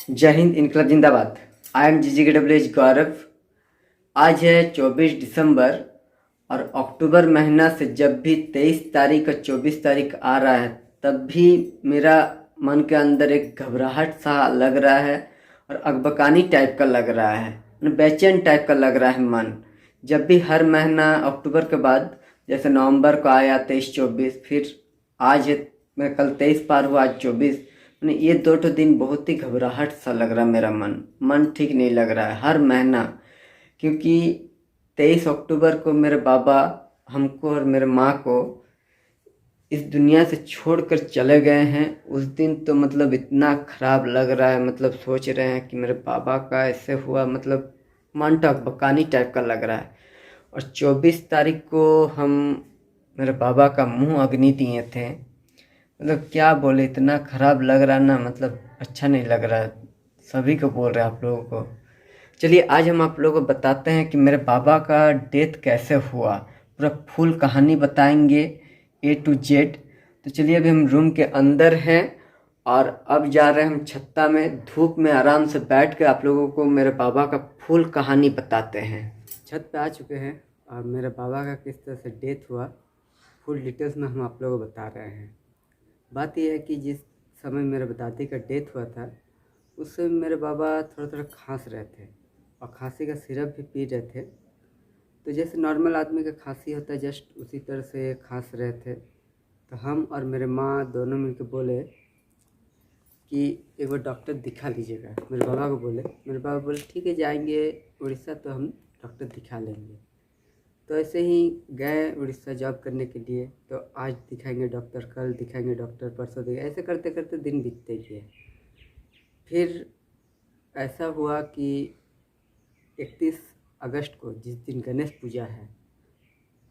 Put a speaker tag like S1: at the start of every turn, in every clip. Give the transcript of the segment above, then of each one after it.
S1: जय हिंद, इनकलाब जिंदाबाद। आई एम GGKWH गौरव। आज है 24 दिसंबर और अक्टूबर महीना से जब भी 23 तारीख और 24 तारीख आ रहा है तब भी मेरा मन के अंदर एक घबराहट सा लग रहा है और अकबकानी टाइप का लग रहा है, बेचैन टाइप का लग रहा है मन। जब भी हर महीना अक्टूबर के बाद जैसे नवंबर को आया 23-24, फिर आज है, मैं कल 23 पार हुआ, आज 24। ये 2 दिन बहुत ही घबराहट सा लग रहा है। मेरा मन ठीक नहीं लग रहा है हर महीना, क्योंकि 23 अक्टूबर को मेरे बाबा हमको और मेरे माँ को इस दुनिया से छोड़कर चले गए हैं। उस दिन तो मतलब इतना ख़राब लग रहा है, मतलब सोच रहे हैं कि मेरे बाबा का ऐसे हुआ, मतलब मन तो अकबकानी टाइप का लग रहा है। और 24 तारीख को हम मेरे बाबा का मुंह अग्नि दिए थे। मतलब क्या बोले, इतना ख़राब लग रहा ना, मतलब अच्छा नहीं लग रहा है। सभी को बोल रहे हैं, आप लोगों को। चलिए आज हम आप लोगों को बताते हैं कि मेरे बाबा का डेथ कैसे हुआ, पूरा फुल कहानी बताएंगे A to Z। तो चलिए अभी हम रूम के अंदर हैं और अब जा रहे हैं हम छत्ता में, धूप में आराम से बैठ कर आप लोगों को मेरे बाबा का फुल कहानी बताते हैं। छत पे आ चुके हैं और मेरे बाबा का किस तरह से डेथ हुआ फुल डिटेल्स में हम आप लोगों को बता रहे हैं। बात यह है कि जिस समय मेरे दादी का डेथ हुआ था उस समय मेरे बाबा थोड़ा थोड़ा खांस रहे थे और खांसी का सिरप भी पी रहे थे। तो जैसे नॉर्मल आदमी का खांसी होता है जस्ट उसी तरह से खांस रहे थे। तो हम और मेरे माँ दोनों मिलकर बोले कि एक बार डॉक्टर दिखा लीजिएगा। मेरे बाबा को बोले, मेरे बाबा बोले ठीक है जाएंगे उड़ीसा तो हम डॉक्टर दिखा लेंगे। तो ऐसे ही गए उड़ीसा जॉब करने के लिए। तो आज दिखाएंगे डॉक्टर, कल दिखाएंगे डॉक्टर, परसों दिखाएंगे, ऐसे करते करते दिन बीतते गए। फिर ऐसा हुआ कि 31 अगस्त को, जिस दिन गणेश पूजा है,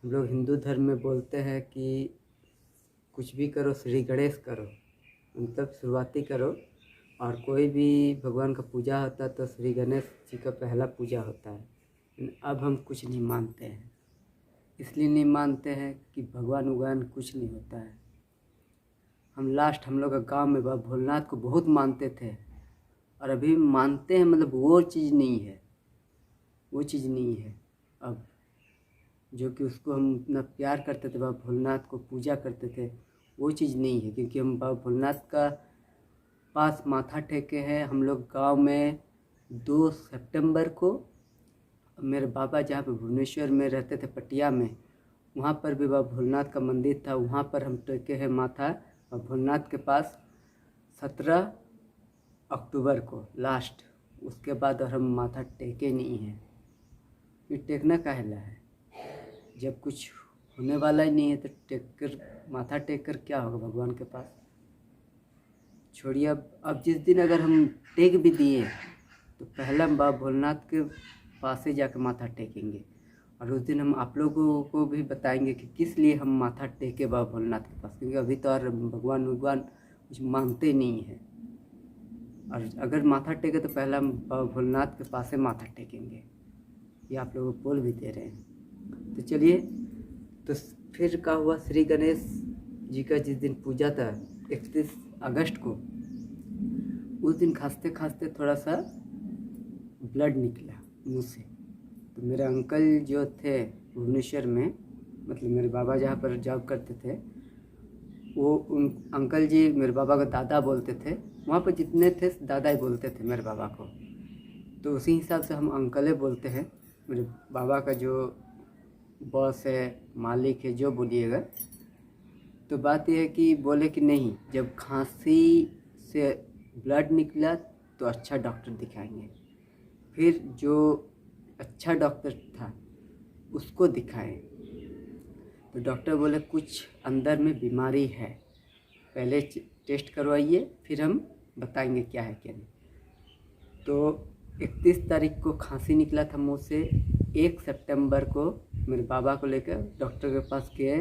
S1: हम लोग हिंदू धर्म में बोलते हैं कि कुछ भी करो श्री गणेश करो, मतलब शुरुआती करो। और कोई भी भगवान का पूजा होता है तो श्री गणेश जी का पहला पूजा होता है। अब हम कुछ नहीं मानते हैं, इसलिए नहीं मानते हैं कि भगवान उगवान कुछ नहीं होता है। हम लोग का गांव में बाबा भोलेनाथ को बहुत मानते थे और अभी मानते हैं, मतलब वो चीज़ नहीं है, वो चीज़ नहीं है अब। जो कि उसको हम इतना प्यार करते थे, बाबा भोलेनाथ को पूजा करते थे, वो चीज़ नहीं है। क्योंकि हम बाबा भोलेनाथ का पास माथा टेके हैं हम लोग गांव में। 2 सितंबर को मेरे बाबा जहाँ पे भुवनेश्वर में रहते थे पटिया में, वहाँ पर भी बाबा भोलेनाथ का मंदिर था, वहाँ पर हम टेके हैं माथा बाबा भोलेनाथ के पास 17 अक्टूबर को लास्ट। उसके बाद और हम माथा टेके नहीं हैं। ये टेकना काहेला है, जब कुछ होने वाला ही नहीं है तो टेक कर, माथा टेक कर क्या होगा भगवान के पास। छोड़िए अब जिस दिन अगर हम टेक भी दिए तो पहले हम बाबा भोलेनाथ के पास ही जाकर माथा टेकेंगे। और उस दिन हम आप लोगों को भी बताएंगे कि किस लिए हम माथा टेके बाबा भोलेनाथ के पास, क्योंकि अभी तो और भगवान कुछ मानते नहीं हैं। और अगर माथा टेके तो पहले हम बाबा भोलेनाथ के पास से माथा टेकेंगे, ये आप लोगों को बोल भी दे रहे हैं। तो चलिए, तो फिर क्या हुआ, श्री गणेश जी का जिस दिन पूजा था 31 अगस्त को, उस दिन खांसते खांसते थोड़ा सा ब्लड निकला मुंह से। तो मेरे अंकल जो थे भुवनेश्वर में, मतलब मेरे बाबा जहाँ पर जॉब करते थे, वो उन अंकल जी मेरे बाबा को दादा बोलते थे। वहाँ पर जितने थे दादा ही बोलते थे मेरे बाबा को, तो उसी हिसाब से हम अंकल बोलते हैं। मेरे बाबा का जो बॉस है, मालिक है, जो बोलिएगा। तो बात यह है कि बोले कि नहीं, जब खांसी से ब्लड निकला तो अच्छा डॉक्टर दिखाएंगे। फिर जो अच्छा डॉक्टर था उसको दिखाएं। तो डॉक्टर बोले कुछ अंदर में बीमारी है, पहले टेस्ट करवाइए फिर हम बताएंगे क्या है क्या नहीं। तो 31 तारीख को खांसी निकला था मुँह से। 1 सितंबर को मेरे बाबा को लेकर डॉक्टर के पास गए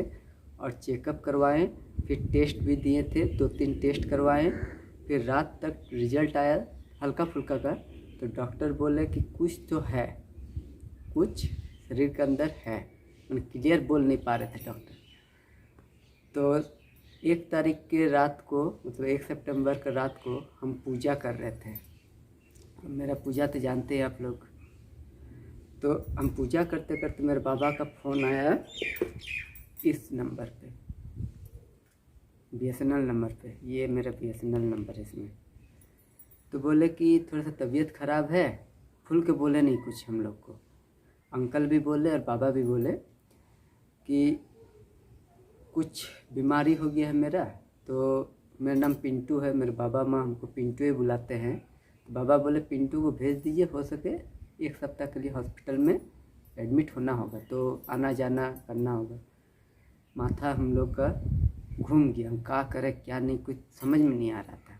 S1: और चेकअप करवाएं। फिर टेस्ट भी दिए थे, 2-3 टेस्ट करवाएं। फिर रात तक रिजल्ट आया हल्का फुल्का का। तो डॉक्टर बोले कि कुछ तो है, कुछ शरीर के अंदर है, क्लियर बोल नहीं पा रहे थे डॉक्टर। तो 1 तारीख के रात को, मतलब 1 सितंबर के रात को हम पूजा कर रहे थे। मेरा पूजा तो जानते हैं आप लोग। तो हम पूजा करते करते मेरे बाबा का फ़ोन आया इस नंबर पे, BSNL नंबर पे। ये मेरा BSNL नंबर है इसमें। तो बोले कि थोड़ा सा तबीयत ख़राब है। खुल के बोले नहीं कुछ हम लोग को, अंकल भी बोले और बाबा भी बोले कि कुछ बीमारी हो गया है मेरा। तो मेरा नाम पिंटू है, मेरे बाबा माँ हमको पिंटू ही बुलाते हैं। तो बाबा बोले पिंटू को भेज दीजिए, हो सके 1 सप्ताह के लिए हॉस्पिटल में एडमिट होना होगा, तो आना जाना करना होगा। माथा हम लोग का घूम गया, हम क्या करें क्या नहीं, कुछ समझ में नहीं आ रहा था।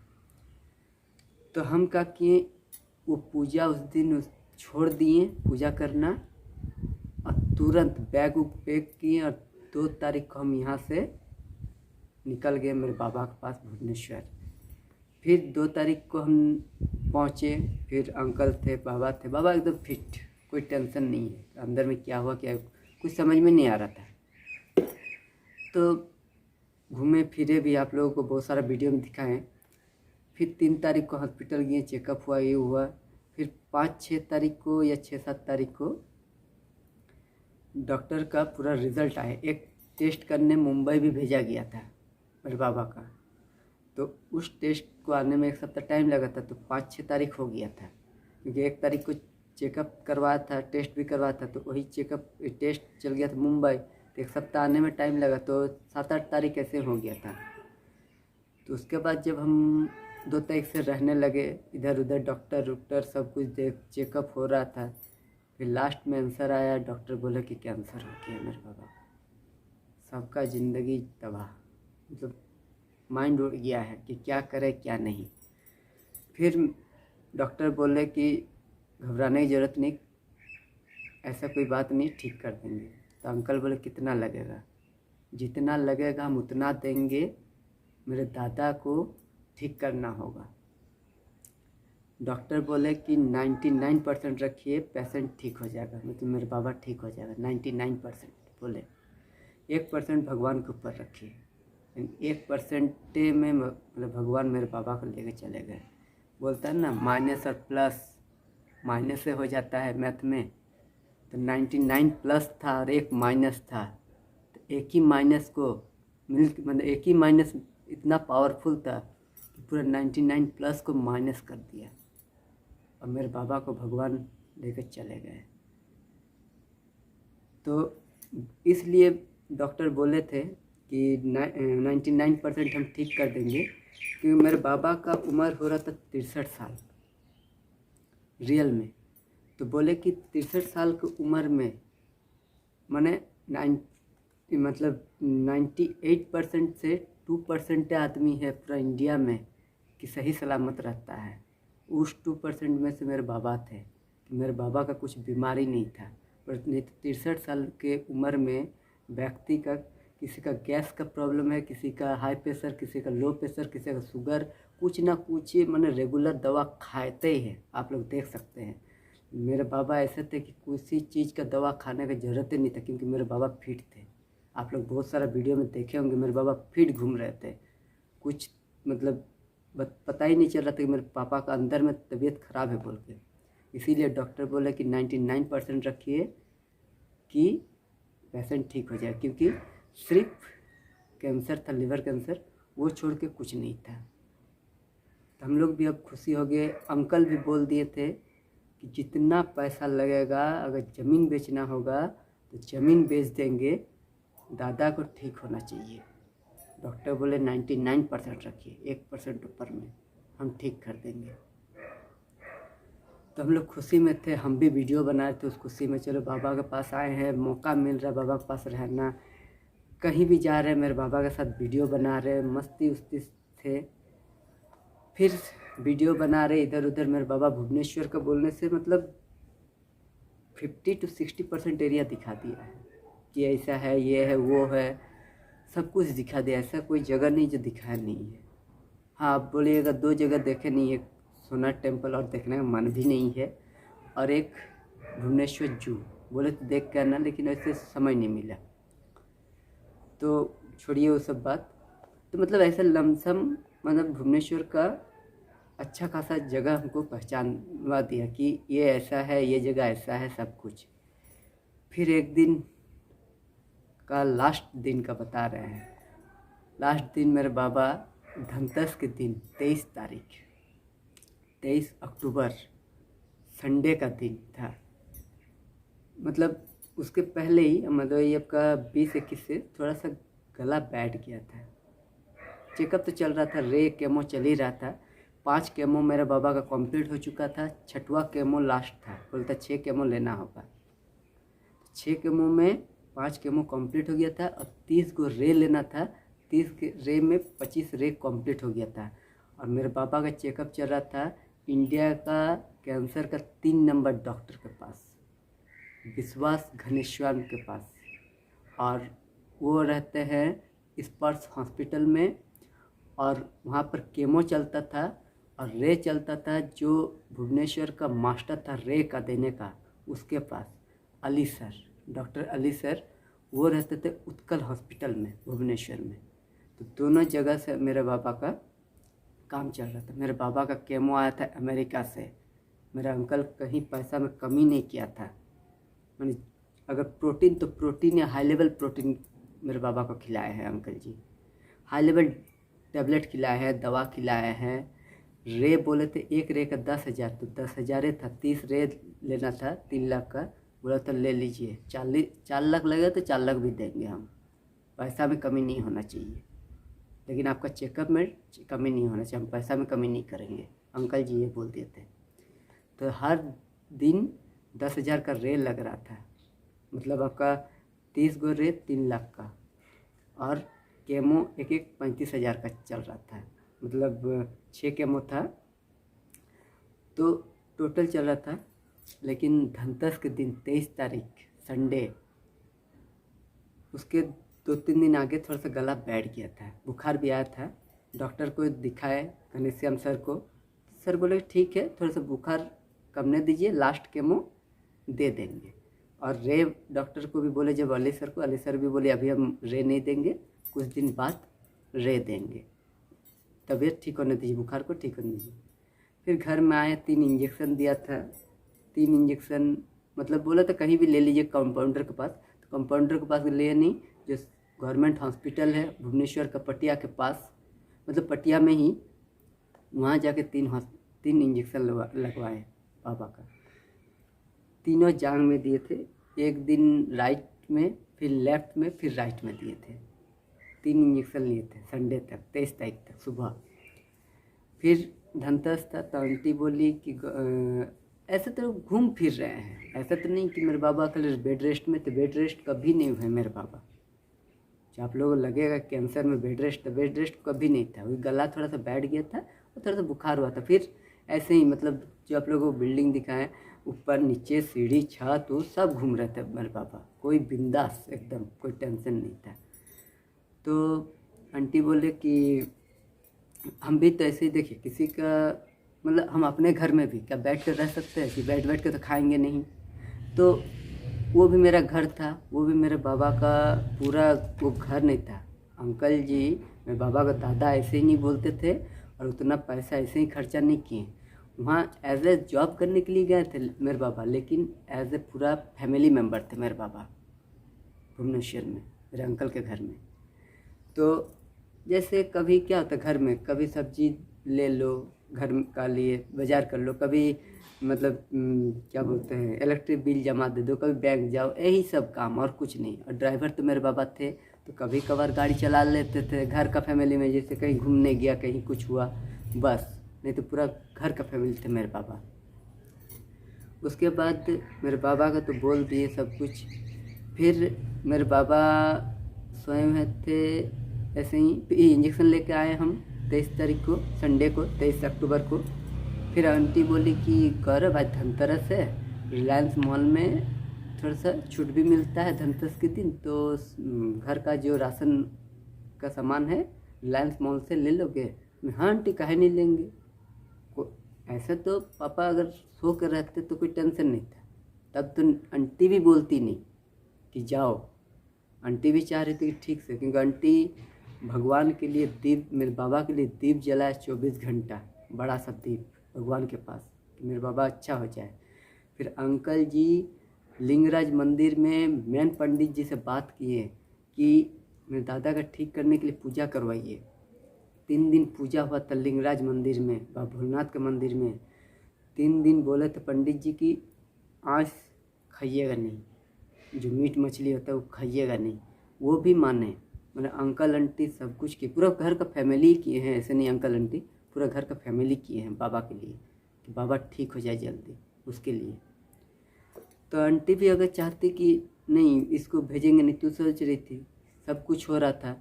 S1: तो हम क्या किए, वो पूजा उस दिन छोड़ दिए पूजा करना, और तुरंत बैग पैक किए और 2 तारीख को हम यहाँ से निकल गए मेरे बाबा के पास भुवनेश्वर। फिर 2 तारीख को हम पहुँचे। फिर अंकल थे, बाबा थे। बाबा एकदम फिट, कोई टेंशन नहीं है। अंदर में क्या हुआ क्या कुछ समझ में नहीं आ रहा था। तो घूमे फिरे भी, आप लोगों को बहुत सारा वीडियो में दिखाएं। फिर 3 तारीख को हॉस्पिटल गए, चेकअप हुआ, ये हुआ। फिर 5-6 तारीख को या 6-7 तारीख को डॉक्टर का पूरा रिज़ल्ट आया। एक टेस्ट करने मुंबई भी भेजा गया था मेरे बाबा का। तो उस टेस्ट को आने में 1 सप्ताह टाइम लगा था। तो 5-6 तारीख हो गया था, क्योंकि 1 तारीख को चेकअप करवाया था, टेस्ट भी करवाया था। तो वही चेकअप टेस्ट चल गया था मुंबई, तो 1 सप्ताह आने में टाइम लगा। तो 7-8 तारीख ऐसे हो गया था। तो उसके बाद जब हम 2 तारीख से रहने लगे, इधर उधर डॉक्टर सब कुछ देख, चेकअप हो रहा था। फिर लास्ट में आंसर आया, डॉक्टर बोले कि कैंसर हो गया मेरे बाबा। सबका ज़िंदगी तबाह, मतलब माइंड उड़ गया है कि क्या करें क्या नहीं। फिर डॉक्टर बोले कि घबराने की ज़रूरत नहीं, ऐसा कोई बात नहीं, ठीक कर देंगे। तो अंकल बोले कितना लगेगा? जितना लगेगा हम उतना देंगे, मेरे दादा को ठीक करना होगा। डॉक्टर बोले कि 99% रखिए, पेशेंट ठीक हो जाएगा, मतलब मेरे बाबा ठीक हो जाएगा 99%। बोले 1% भगवान के ऊपर रखिए। 1% में मतलब भगवान मेरे बाबा को लेके चले गए। बोलता है ना, माइनस और प्लस, माइनस से हो जाता है मैथ में। तो 99 प्लस था और 1 माइनस था। तो एक ही माइनस को मतलब एक ही माइनस इतना पावरफुल था कि पूरा 99 प्लस को माइनस कर दिया, और मेरे बाबा को भगवान लेकर चले गए। तो इसलिए डॉक्टर बोले थे कि 99% हम ठीक कर देंगे, क्योंकि मेरे बाबा का उम्र हो रहा था 63 साल रियल में। तो बोले कि 63 साल की उम्र में मैंने 98% से 2% आदमी है पूरा इंडिया में कि सही सलामत रहता है। उस 2% में से मेरे बाबा थे, कि मेरे बाबा का कुछ बीमारी नहीं था। पर नहीं तो 63 साल के उम्र में व्यक्ति का, किसी का गैस का प्रॉब्लम है, किसी का हाई प्रेशर, किसी का लो प्रेशर, किसी का शुगर, कुछ ना कुछ मैंने रेगुलर दवा खाते ही है। आप लोग देख सकते हैं मेरे बाबा ऐसे थे कि किसी चीज़ का दवा खाने की ज़रूरत ही नहीं था, क्योंकि मेरे बाबा फिट थे। आप लोग बहुत सारा वीडियो में देखे होंगे, मेरे बाबा फिट घूम रहे थे। कुछ मतलब पता ही नहीं चल रहा था कि मेरे पापा का अंदर में तबीयत ख़राब है बोल के। इसीलिए डॉक्टर बोले कि 99% रखिए कि पेशेंट ठीक हो जाए, क्योंकि सिर्फ कैंसर था, लिवर कैंसर, वो छोड़ के कुछ नहीं था। तो हम लोग भी अब खुशी हो गए। अंकल भी बोल दिए थे कि जितना पैसा लगेगा, अगर ज़मीन बेचना होगा तो ज़मीन बेच देंगे, दादा को ठीक होना चाहिए। डॉक्टर बोले 99% रखिए, 1% ऊपर में हम ठीक कर देंगे। तो हम लोग खुशी में थे, हम भी वीडियो बनाए थे उस खुशी में। चलो बाबा के पास आए हैं, मौका मिल रहा है बाबा के पास रहना, कहीं भी जा रहे हैं मेरे बाबा के साथ वीडियो बना रहे, मस्ती उस्ती थे। फिर वीडियो बना रहे इधर उधर। मेरे बाबा भुवनेश्वर का बोलने से मतलब 50 से 60% एरिया दिखा दिया है कि ऐसा है, ये है, वो है, सब कुछ दिखा दिया। ऐसा कोई जगह नहीं जो दिखाया नहीं है। हाँ, आप बोलिएगा 2 जगह देखे नहीं, एक सोना टेम्पल और देखने का मन भी नहीं है, और एक भुवनेश्वर जू बोले तो देख कर ना, लेकिन ऐसे समय नहीं मिला। तो छोड़िए वो सब बात। तो मतलब ऐसा लमसम मतलब भुवनेश्वर का अच्छा खासा जगह हमको पहचानवा दिया कि ये ऐसा है, ये जगह ऐसा है, सब कुछ। फिर एक दिन का लास्ट दिन का बता रहे हैं। लास्ट दिन मेरे बाबा धनतेरस के दिन 23 अक्टूबर संडे का दिन था। मतलब उसके पहले ही मतलब ये आपका 20-21 से थोड़ा सा गला बैठ गया था। चेकअप तो चल रहा था, रे केमो चल ही रहा था। 5 केमो मेरे बाबा का कंप्लीट हो चुका था, 6वां केमो लास्ट था। बोलता 6 केमो लेना होगा। 6 केमो में 5 केमो कंप्लीट हो गया था और 30 को रे लेना था। 30 के रे में 25 रे कंप्लीट हो गया था। और मेरे पापा का चेकअप चल रहा था इंडिया का कैंसर का 3 नंबर डॉक्टर के पास, विश्वास घनेश्वर के पास। और वो रहते हैं स्पर्श हॉस्पिटल में, और वहाँ पर केमो चलता था और रे चलता था। जो भुवनेश्वर का मास्टर था रे का देने का, उसके पास Ali sir, doctor Ali sir, वो रहते थे उत्कल हॉस्पिटल में भुवनेश्वर में। तो दोनों जगह से मेरे बाबा का काम चल रहा था। मेरे बाबा का केमो आया था अमेरिका से। मेरा अंकल कहीं पैसा में कमी नहीं किया था। मैंने अगर प्रोटीन तो प्रोटीन या हाई लेवल प्रोटीन मेरे बाबा को खिलाए हैं अंकल जी। हाई लेवल टैबलेट खिलाए हैं, दवा खिलाए हैं। रे बोले थे एक रे का 10,000, तो 10,000 था। 30 रे लेना था 3 लाख का। बोला तो ले लीजिए, 4 लाख लगेगा तो 4 लाख भी देंगे हम। पैसा में कमी नहीं होना चाहिए, लेकिन आपका चेकअप में कमी नहीं होना चाहिए, हम पैसा में कमी नहीं करेंगे, अंकल जी ये बोल दिए थे। तो हर दिन 10,000 का रे लग रहा था। मतलब आपका 30 गो रे 3 लाख का, और केमो एक 35,000 का चल रहा था। मतलब 6 केमो था तो टोटल चल रहा था। लेकिन धनतेरस के दिन 23 तारीख संडे, उसके 2-3 दिन आगे थोड़ा सा गला बैठ गया था, बुखार भी आया था। डॉक्टर को दिखाए घनश्याम सर को। सर बोले ठीक है, थोड़ा सा बुखार कमने दीजिए, लास्ट केमो दे देंगे। और रे डॉक्टर को भी बोले जब अली सर को, अली सर भी बोले अभी हम रे नहीं देंगे, कुछ दिन बाद रे देंगे, तबीयत ठीक होने दीजिए, बुखार को ठीक होने दीजिए। फिर घर में आए, 3 इंजेक्शन दिया था। 3 इंजेक्शन मतलब बोला था कहीं भी ले लीजिए कंपाउंडर के पास, तो कंपाउंडर के पास लिए नहीं। जो गवर्नमेंट हॉस्पिटल है भुवनेश्वर का पटिया के पास, मतलब पटिया में ही, वहाँ जाके 3 इंजेक्शन लगवाए पापा का। तीनों जांग में दिए थे, एक दिन राइट में, फिर लेफ्ट में, फिर राइट में दिए थे। 3 इंजेक्शन लिए थे संडे तक, 23 तारीख तक सुबह। फिर धनतेरस था तो आंटी बोली कि ऐसे तो घूम फिर रहे हैं, ऐसा तो नहीं कि मेरे बाबा कल बेड रेस्ट में, तो बेड रेस्ट कभी नहीं हुए मेरे बाबा। जो आप लोगों को लगेगा कैंसर में बेड रेस्ट, तो बेड रेस्ट कभी नहीं था। वही गला थोड़ा सा बैठ गया था और थोड़ा सा बुखार हुआ था। फिर ऐसे ही मतलब जो आप लोगों को बिल्डिंग दिखाएं, ऊपर नीचे सीढ़ी छत वो सब घूम रहे थे मेरे पापा, कोई बिंदास एकदम, कोई टेंशन नहीं था। तो आंटी बोले कि हम भी तो ऐसे ही देखिए किसी का, मतलब हम अपने घर में भी क्या बैठ कर रह सकते हैं कि बैठ के तो खाएंगे नहीं। तो वो भी मेरा घर था, वो भी मेरे बाबा का पूरा वो घर नहीं था। अंकल जी मेरे बाबा का दादा ऐसे ही नहीं बोलते थे और उतना पैसा ऐसे ही खर्चा नहीं किए। वहाँ एज ए जॉब करने के लिए गए थे मेरे बाबा, लेकिन एज ए पूरा फैमिली मेम्बर थे मेरे बाबा भुवनेश्वर में, मेरे अंकल के घर में। तो जैसे कभी क्या होता है घर में, कभी सब्जी ले लो घर का लिए, बाजार कर लो, कभी मतलब क्या बोलते हैं इलेक्ट्रिक बिल जमा दे दो, कभी बैंक जाओ, यही सब काम और कुछ नहीं। और ड्राइवर तो मेरे बाबा थे, तो कभी कभार गाड़ी चला लेते थे घर का फैमिली में, जैसे कहीं घूमने गया, कहीं कुछ हुआ बस, नहीं तो पूरा घर का फैमिली थे मेरे पापा। उसके बाद मेरे बाबा का तो बोल दिए सब कुछ। फिर मेरे बाबा स्वयं थे ऐसे ही इंजेक्शन लेके आए हम 23 तारीख को, संडे को, 23 अक्टूबर को। फिर आंटी बोली कि गौरव आज धनतेरस है, रिलायंस मॉल में थोड़ा सा छूट भी मिलता है धनतेरस के दिन, तो घर का जो राशन का सामान है रिलायंस मॉल से ले लोगे? हाँ आंटी काहे नहीं लेंगे। ऐसा तो पापा अगर सो कर रहते तो कोई टेंशन नहीं था, तब तो आंटी भी बोलती नहीं कि जाओ। आंटी भी चाह रही थी कि ठीक से, क्योंकि आंटी भगवान के लिए दीप, मेरे बाबा के लिए दीप जलाए 24 घंटा, बड़ा सा दीप भगवान के पास कि मेरे बाबा अच्छा हो जाए। फिर अंकल जी लिंगराज मंदिर में मेन पंडित जी से बात किए कि मेरे दादा का ठीक करने के लिए पूजा करवाइए। 3 दिन पूजा हुआ था लिंगराज मंदिर में, बाबा भोलेनाथ के मंदिर में। 3 दिन बोले थे पंडित जी की आज खाइएगा नहीं, जो मीट मछली होता है वो खाइएगा नहीं। वो भी माने, मैंने अंकल आंटी सब कुछ किए, पूरा घर का फैमिली किए हैं, ऐसे नहीं अंकल आंटी, पूरा घर का फैमिली किए हैं बाबा के लिए कि बाबा ठीक हो जाए जल्दी उसके लिए। तो आंटी भी अगर चाहती कि नहीं इसको भेजेंगे नहीं, तू सोच रही थी सब कुछ हो रहा था,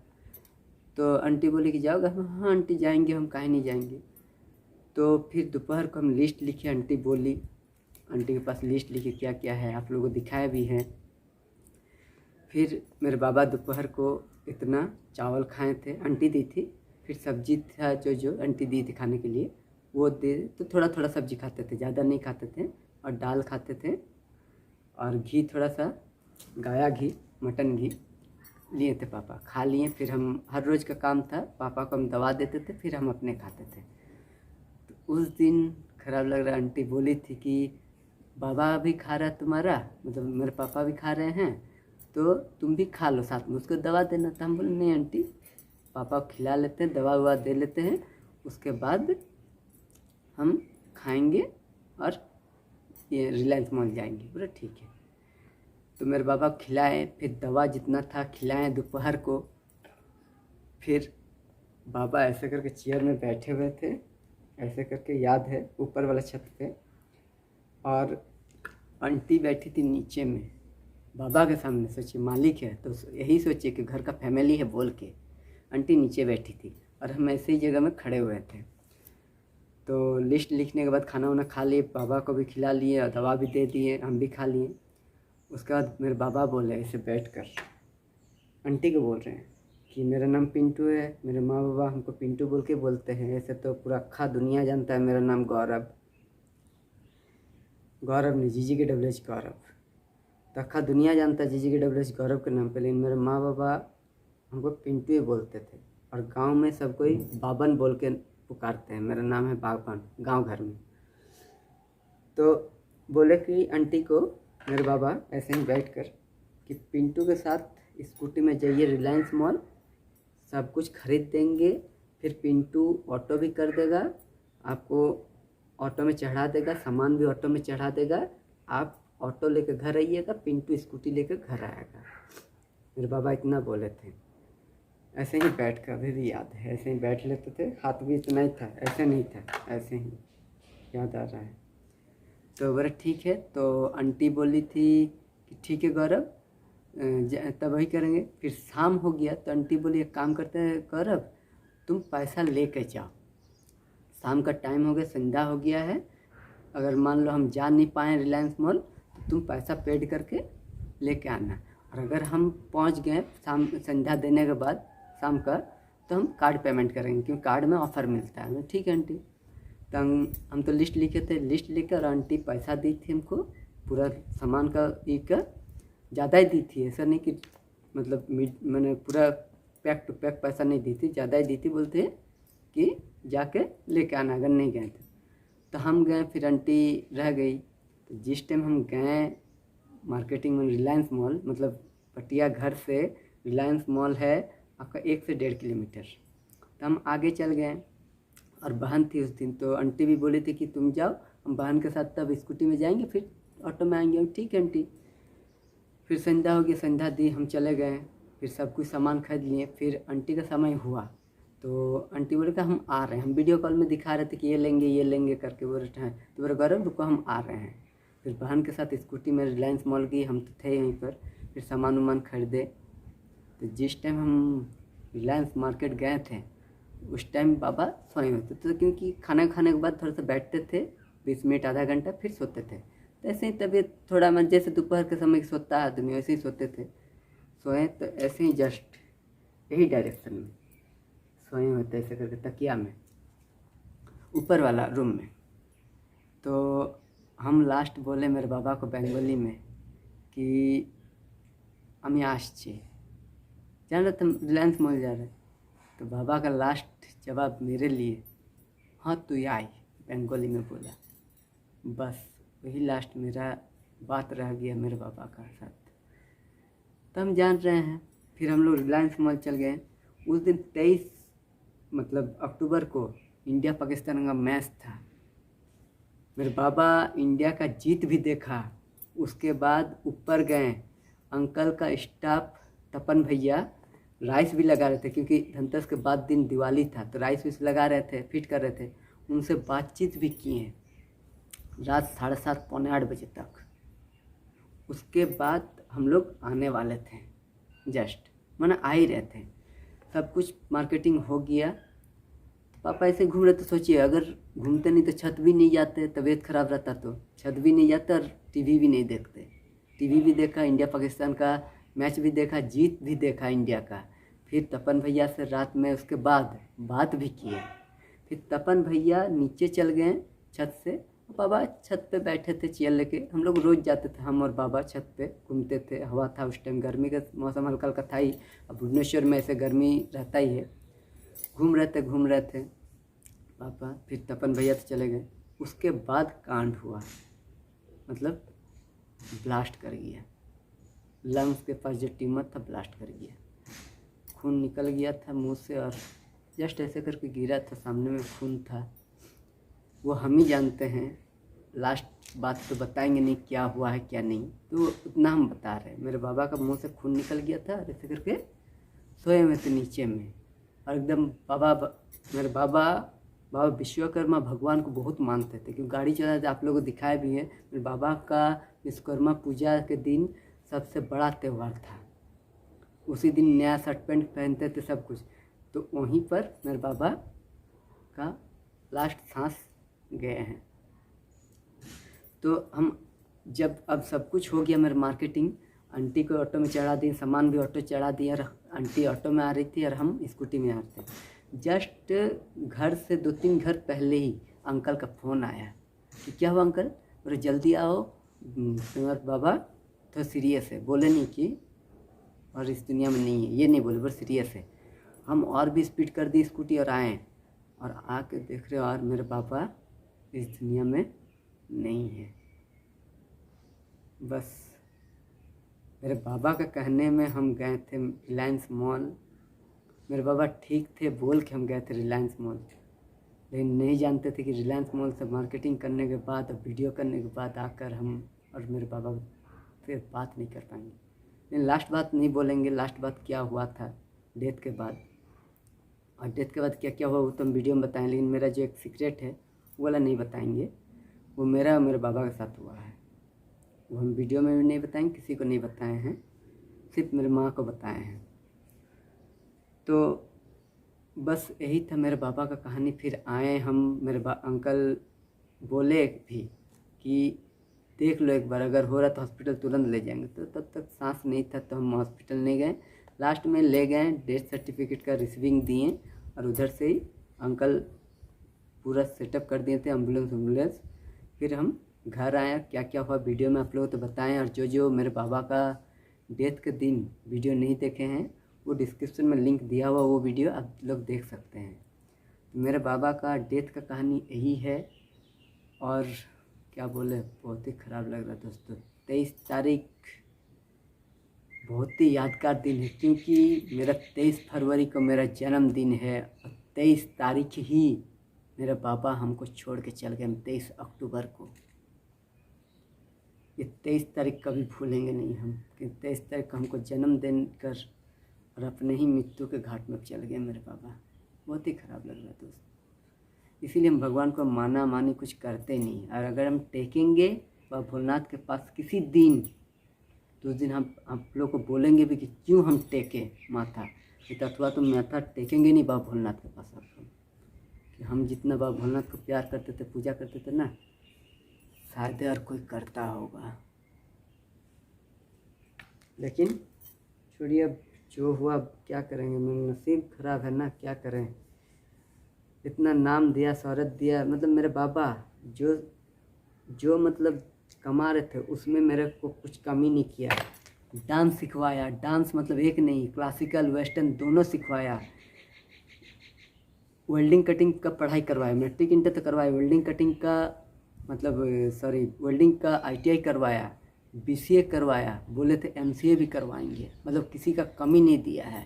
S1: तो आंटी बोली कि जाओगे? हाँ आंटी जाएंगे, हम काहे नहीं जाएंगे। तो फिर दोपहर को हम लिस्ट लिखे, आंटी बोली, आंटी के पास लिस्ट लिखे क्या क्या है, आप लोगों को दिखाया भी है। फिर मेरे बाबा दोपहर को इतना चावल खाए थे, आंटी दी थी, फिर सब्जी था जो आंटी दी थी खाने के लिए वो दे, तो थोड़ा थोड़ा सब्जी खाते थे, ज़्यादा नहीं खाते थे, और दाल खाते थे, और घी थोड़ा सा, गाया घी, मटन घी लिए थे पापा, खा लिए। फिर हम हर रोज़ का काम था, पापा को हम दवा देते थे, फिर हम अपने खाते थे। तो उस दिन खराब लग रहा, आंटी बोली थी कि बाबा भी खा रहा है तुम्हारा, मतलब मेरे पापा भी खा रहे हैं, तो तुम भी खा लो साथ में, उसको दवा देना था। हम बोले नहीं आंटी, पापा खिला लेते हैं, दवा ववा दे लेते हैं, उसके बाद हम खाएंगे और ये रिलायंस मॉल जाएंगे। बोले ठीक है। तो मेरे बाबा खिलाए, फिर दवा जितना था खिलाएं दोपहर को। फिर बाबा ऐसे करके चेयर में बैठे हुए थे, ऐसे करके याद है, ऊपर वाला छत पे, और आंटी बैठी थी नीचे में बाबा के सामने। सोचिए मालिक है तो यही सोचिए कि घर का फैमिली है बोल के, आंटी नीचे बैठी थी और हम ऐसे ही जगह में खड़े हुए थे। तो लिस्ट लिखने के बाद खाना वाना खा लिए, बाबा को भी खिला लिए और दवा भी दे दिए, हम भी खा लिए। उसके बाद मेरे बाबा बोले ऐसे बैठकर, आंटी को बोल रहे हैं कि मेरा नाम पिंटू है, मेरे माँ बाबा हमको पिंटू बोल के बोलते हैं, ऐसे तो पूरा अक्खा दुनिया जानता है मेरा नाम गौरव, गौरव नहीं GGKWH गौरव, तो अक्खा दुनिया जानता है GGKWH गौरव के नाम पे, लेकिन मेरे माँ बाबा हमको पिंटू ही बोलते थे, और गांव में सब कोई बाबन बोल के पुकारते हैं, मेरा नाम है बाबन गांव घर में। तो बोले कि आंटी को मेरे बाबा ऐसे ही बैठकर कि पिंटू के साथ स्कूटी में जाइए रिलायंस मॉल, सब कुछ खरीद देंगे, फिर पिंटू ऑटो भी कर देगा, आपको ऑटो में चढ़ा देगा, सामान भी ऑटो में चढ़ा देगा, आप ऑटो लेकर घर आइएगा, पिंटू स्कूटी लेकर घर आएगा। मेरे बाबा इतना बोले थे। ऐसे ही बैठ कर, अभी भी याद है, ऐसे ही बैठ लेते थे, हाथ भी इतना ही था, ऐसे नहीं था, ऐसे ही याद आ रहा है। तो बोले ठीक है। तो आंटी बोली थी कि ठीक है गौरव, तब वही करेंगे। फिर शाम हो गया तो आंटी बोली एक काम करते हैं गौरव, तुम पैसा लेकर जाओ, शाम का टाइम हो गया, संध्या हो गया है, अगर मान लो हम जा नहीं पाए रिलायंस मॉल तो तुम पैसा पेड करके लेके आना, और अगर हम पहुंच गए शाम संध्या देने के बाद शाम का, तो हम कार्ड पेमेंट करेंगे, क्योंकि कार्ड में ऑफ़र मिलता है। ठीक है आंटी। तो हम तो लिस्ट लिखे थे, लिस्ट लेकर आंटी पैसा दी थी हमको, पूरा सामान का का ज़्यादा ही दी थी, ऐसा नहीं कि मतलब मैंने पूरा पैक टू पैक पैसा नहीं दी थी, ज़्यादा ही दी थी। बोलते कि जाके लेके आना अगर नहीं गए थे। तो हम गए, फिर आंटी रह गई। तो जिस टाइम हम गए मार्केटिंग में रिलायंस मॉल, मतलब पटिया घर से रिलायंस मॉल है आपका 1 से 1.5 किलोमीटर, तो हम आगे चल गए, और बहन थी उस दिन, तो आंटी भी बोली थी कि तुम जाओ, हम बहन के साथ तब स्कूटी में जाएंगे, फिर ऑटो में आएंगे। ठीक है आंटी। फिर संध्या हो गई, संध्या दी, हम चले गए, फिर सब कुछ सामान खरीद लिए। फिर आंटी का समय हुआ तो आंटी बोले कि हम आ रहे हैं, हम वीडियो कॉल में दिखा रहे थे कि ये लेंगे करके, बोल रहे हैं। तो बोले गौरव रुको हम आ रहे हैं। फिर बहन के साथ स्कूटी में रिलायंस मॉल गई, हम तो थे यहीं पर, फिर सामान वामान खरीदे। तो जिस टाइम हम रिलायंस मार्केट गए थे उस टाइम बाबा सोए होते थे, क्योंकि खाना खाने के बाद थोड़ा सा बैठते थे 20 मिनट आधा घंटा, फिर सोते थे। तो ऐसे ही तबीयत थोड़ा मन, जैसे दोपहर के समय सोता है आदमी वैसे ही सोते थे। सोए तो ऐसे ही जस्ट यही डायरेक्शन में सोए होते, ऐसे करके तकिया में ऊपर वाला रूम में। तो हम लास्ट बोले मेरे बाबा को बंगाली में कि আমি আসছি, जान रहे थे रिलायंस मॉल जा रहे। तो बाबा का लास्ट जवाब मेरे लिए हाँ तू आई, बंगाली में बोला। बस वही लास्ट मेरा बात रह गया मेरे पापा का साथ। तो हम जान रहे हैं, फिर हम लोग रिलायंस मॉल चल गए। उस दिन 23 मतलब अक्टूबर को इंडिया पाकिस्तान का मैच था। मेरे बाबा इंडिया का जीत भी देखा। उसके बाद ऊपर गए, अंकल का स्टाफ तपन भैया राइस भी लगा रहे थे, क्योंकि धनतेरस के बाद दिन दिवाली था, तो राइस भी लगा रहे थे, फिट कर रहे थे। उनसे बातचीत भी किए रात 7:30 पौने 8 बजे तक। उसके बाद हम लोग आने वाले थे, जस्ट माना आ ही रहे थे। सब कुछ मार्केटिंग हो गया। पापा ऐसे घूम रहे, तो सोचिए अगर घूमते नहीं तो छत भी नहीं जाते, तबीयत खराब रहता तो छत भी नहीं जाता और टीवी भी नहीं देखते। टीवी भी देखा, इंडिया पाकिस्तान का मैच भी देखा, जीत भी देखा इंडिया का। फिर तपन भैया से रात में उसके बाद बात भी किए। फिर तपन भैया नीचे चल गए छत से, बाबा छत पे बैठे थे चेयर लेके। हम लोग रोज़ जाते थे, हम और बाबा छत पे घूमते थे। हवा था उस टाइम, गर्मी का मौसम हल्का हल्का था ही। अब भुवनेश्वर में ऐसे गर्मी रहता ही है। घूम रहे थे पापा। फिर तपन भैया तो चले गए। उसके बाद कांड हुआ, मतलब ब्लास्ट कर गया। लंग्स के पास जो ट्यूमर था ब्लास्ट कर गया, खून निकल गया था मुंह से और जस्ट ऐसे करके गिरा था, सामने में खून था। वो हम ही जानते हैं, लास्ट बात तो बताएंगे नहीं क्या हुआ है क्या नहीं, तो उतना हम बता रहे हैं। मेरे बाबा का मुंह से खून निकल गया था, ऐसे करके सोए हुए थे नीचे में। और एकदम मेरे बाबा विश्वकर्मा भगवान को बहुत मानते थे, क्योंकि गाड़ी चलाते आप लोगों को दिखाया भी है। मेरे बाबा का विश्वकर्मा पूजा के दिन सबसे बड़ा त्यौहार था। उसी दिन नया शर्ट पैंट पहनते थे सब कुछ। तो वहीं पर मेरे बाबा का लास्ट सांस गए हैं। तो हम जब अब सब कुछ हो गया, मेरे मार्केटिंग, आंटी को ऑटो में चढ़ा दी, सामान भी ऑटो चढ़ा दिया। और आंटी ऑटो में आ रही थी और हम स्कूटी में आ रहे थे। जस्ट घर से 2-3 घर पहले ही अंकल का फ़ोन आया कि क्या हुआ अंकल, बोले जल्दी आओ, तुम्हारे बाबा तो सीरियस है। बोले नहीं कि और इस दुनिया में नहीं है, ये नहीं बोले, बस सीरियस है। हम और भी स्पीड कर दी स्कूटी और आए, और आके देख रहे हो और मेरे पापा इस दुनिया में नहीं है। बस मेरे बाबा के कहने में हम गए थे रिलायंस मॉल। मेरे बाबा ठीक थे बोल के हम गए थे रिलायंस मॉल, लेकिन नहीं जानते थे कि रिलायंस मॉल से मार्केटिंग करने के बाद और वीडियो करने के बाद आकर हम और मेरे बाबा फिर बात नहीं कर पाएंगे। लेकिन लास्ट बात नहीं बोलेंगे, लास्ट बात क्या हुआ था डेथ के बाद। और डेथ के बाद क्या क्या हुआ वो तो हम वीडियो में बताएं, लेकिन मेरा जो एक सीक्रेट है वो वाला नहीं बताएंगे। वो मेरा और मेरे बाबा के साथ हुआ है, वो हम वीडियो में भी नहीं बताएंगे, किसी को नहीं बताए हैं, सिर्फ मेरे माँ को बताए हैं। तो बस यही था मेरे बाबा का कहानी। फिर आए हम, मेरे अंकल बोले भी कि देख लो एक बार, अगर हो रहा तो हॉस्पिटल तुरंत ले जाएंगे। तो तब तक सांस नहीं था तो हम हॉस्पिटल नहीं गए। लास्ट में ले गए, डेथ सर्टिफिकेट का रिसीविंग दिए और उधर से ही अंकल पूरा सेटअप कर दिए थे, एम्बुलेंस। फिर हम घर आए, क्या क्या हुआ वीडियो में आप लोगों तो बताएं। और जो जो मेरे बाबा का डेथ के दिन वीडियो नहीं देखे हैं वो डिस्क्रिप्शन में लिंक दिया हुआ, वो वीडियो आप लोग देख सकते हैं। तो मेरे बाबा का डेथ का कहानी यही है। और क्या बोले, बहुत ही ख़राब लग रहा दोस्तों। 23 तारीख बहुत ही यादगार दिन है, क्योंकि मेरा 23 फरवरी को मेरा जन्मदिन है और 23 तारीख ही मेरे पापा हमको छोड़ के चल गए। 23 अक्टूबर को, ये 23 तारीख कभी भूलेंगे नहीं हम, कि 23 तारीख को हमको जन्मदिन कर और अपने ही मृत्यु के घाट में चल गए मेरे पापा। बहुत ही ख़राब लग रहा दोस्त। इसीलिए हम भगवान को माना मानी कुछ करते नहीं। और अगर हम टेकेंगे बाबा भोलेनाथ के पास किसी दिन, तो उस दिन हम आप लोग को बोलेंगे भी कि क्यों हम टेके माथा, अथवा तो माथा टेकेंगे नहीं बाबा भोलेनाथ के पास आपको। कि हम जितना बाबा भोलेनाथ को प्यार करते थे, पूजा करते थे ना, शायद और कोई करता होगा। लेकिन छोड़िए, अब जो हुआ क्या करेंगे, मेरा नसीब खराब है ना, क्या करें। इतना नाम दिया, शोहरत दिया, मतलब मेरे बाबा जो मतलब कमा रहे थे उसमें मेरे को कुछ कमी नहीं किया। डांस सिखवाया, डांस मतलब एक नहीं, क्लासिकल वेस्टर्न दोनों सिखवाया। वेल्डिंग कटिंग का पढ़ाई करवाया, मैट्रिक इंटर तो करवाया, वेल्डिंग कटिंग का मतलब वेल्डिंग का ITI करवाया, BCA करवाया, बोले थे MCA भी करवाएंगे, मतलब किसी का कमी नहीं दिया है।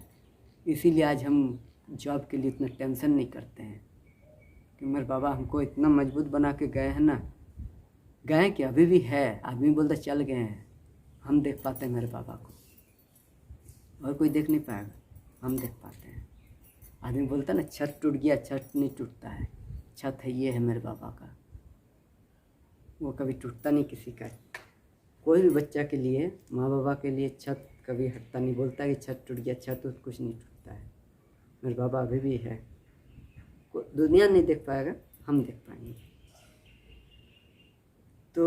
S1: इसीलिए आज हम जॉब के लिए इतना टेंशन नहीं करते हैं कि मेरे बाबा हमको इतना मजबूत बना के गए हैं ना, गए कि अभी भी है। आदमी बोलता चल गए हैं, हम देख पाते हैं मेरे बाबा को, और कोई देख नहीं पाएगा, हम देख पाते हैं। आदमी बोलता ना छत टूट गया, छत नहीं टूटता है, छत है ये है मेरे बाबा का, वो कभी टूटता नहीं किसी का। कोई भी बच्चा के लिए, माँ बाबा के लिए छत कभी हटता नहीं, बोलता कि छत टूट गया, छत तो कुछ नहीं टूटता है। मेरे बाबा अभी भी है, दुनिया नहीं देख पाएगा, हम देख पाएंगे। तो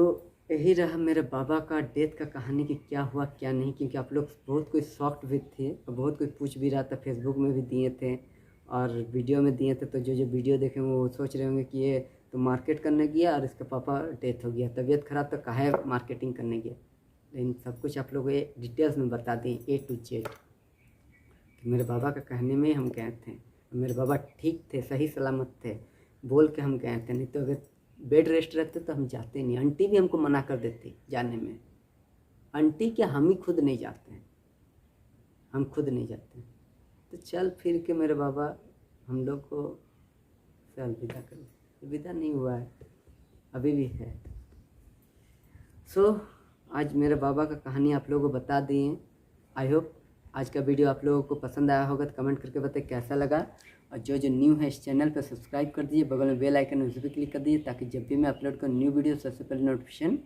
S1: यही रहा मेरे बाबा का डेथ का कहानी कि क्या हुआ क्या नहीं, क्योंकि आप लोग बहुत कोई शॉक्ड भी थे और बहुत कोई पूछ भी रहा था, फेसबुक में भी दिए थे और वीडियो में दिए थे। तो जो वीडियो देखे वो सोच रहे होंगे कि ये तो मार्केट करने गया और इसका पापा डेथ हो गया, तबीयत खराब तो काहे मार्केटिंग करने गया। लेकिन सब कुछ आप लोगों को डिटेल्स में बता दें A to Z कि मेरे बाबा का कहने में हम गए थे, मेरे बाबा ठीक थे, सही सलामत थे, बोल के हम गए थे। नहीं तो अगर बेड रेस्ट रहते तो हम जाते नहीं। आंटी भी हमको मना कर देती जाने में, आंटी क्या हम ही खुद नहीं जाते हैं, हम खुद नहीं जाते। तो चल फिर के मेरे बाबा हम लोग को से अलविदा कर, अलविदा नहीं हुआ है, अभी भी है। आज मेरे बाबा का कहानी आप लोगों को बता दिए। आई होप आज का वीडियो आप लोगों को पसंद आया होगा, तो कमेंट करके बताइए कैसा लगा। और जो न्यू है इस चैनल पर सब्सक्राइब कर दीजिए, बगल में बेल आइकन उस पर क्लिक कर दीजिए, ताकि जब भी मैं अपलोड करूँ न्यू वीडियो सबसे पहले नोटिफिकेशन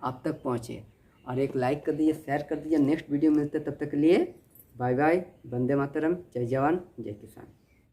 S1: आप तक पहुँचे। और एक लाइक कर दीजिए, शेयर कर दीजिए। नेक्स्ट वीडियो मिलते तब तक के लिए बाय बाय, वंदे मातरम, जय जवान जय किसान।